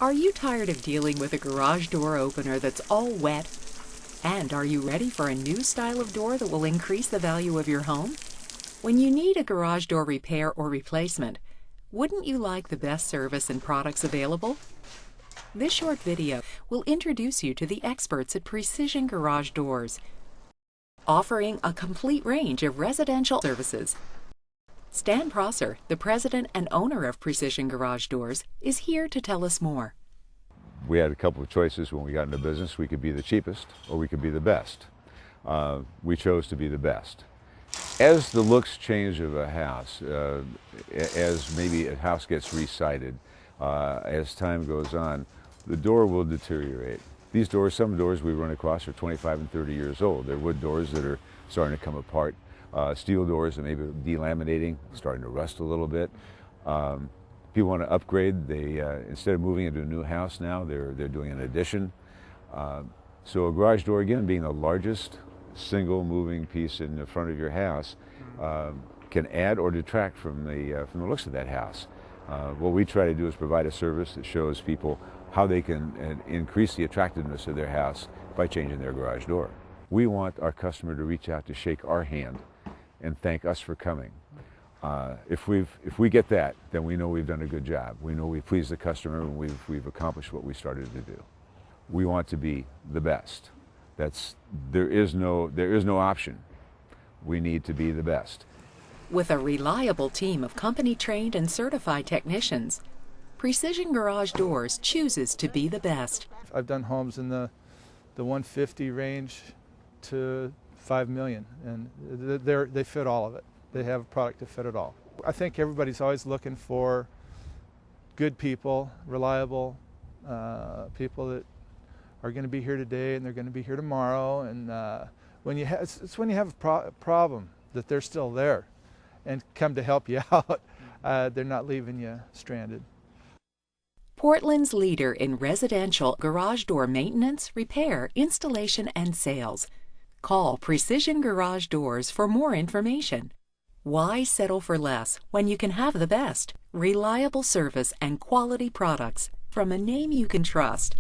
Are you tired of dealing with a garage door opener that's all wet? And are you ready for a new style of door that will increase the value of your home? When you need a garage door repair or replacement, wouldn't you like the best service and products available? This short video will introduce you to the experts at Precision Garage Doors, offering a complete range of residential services. Stan Prosser, the president and owner of Precision Garage Doors, is here to tell us more. We had a couple of choices when we got into business. We could be the cheapest or we could be the best. We chose to be the best. As the looks change of a house, as maybe a house gets resited, as time goes on, the door will deteriorate. These doors, some doors we run across are 25 and 30 years old. They're wood doors that are starting to come apart. Steel doors that maybe delaminating, starting to rust a little bit. People want to upgrade. They instead of moving into a new house now, they're doing an addition. So a garage door, again, being the largest single moving piece in the front of your house, can add or detract from the looks of that house. What we try to do is provide a service that shows people how they can increase the attractiveness of their house by changing their garage door. We want our customer to reach out to shake our hand and thank us for coming. If we get that, then we know we've done a good job. We know we've pleased the customer and we've accomplished what we started to do. We want to be the best. There is no option. We need to be the best. With a reliable team of company-trained and certified technicians, Precision Garage Doors chooses to be the best. I've done homes in the 150 range to 5 million, and they fit all of it. They have a product to fit it all. I think everybody's always looking for good people, reliable people that are going to be here today and they're going to be here tomorrow. And it's when you have a problem that they're still there and come to help you out. They're not leaving you stranded. Portland's leader in residential garage door maintenance, repair, installation, and sales. Call Precision Garage Doors for more information. Why settle for less when you can have the best? Reliable service and quality products from a name you can trust.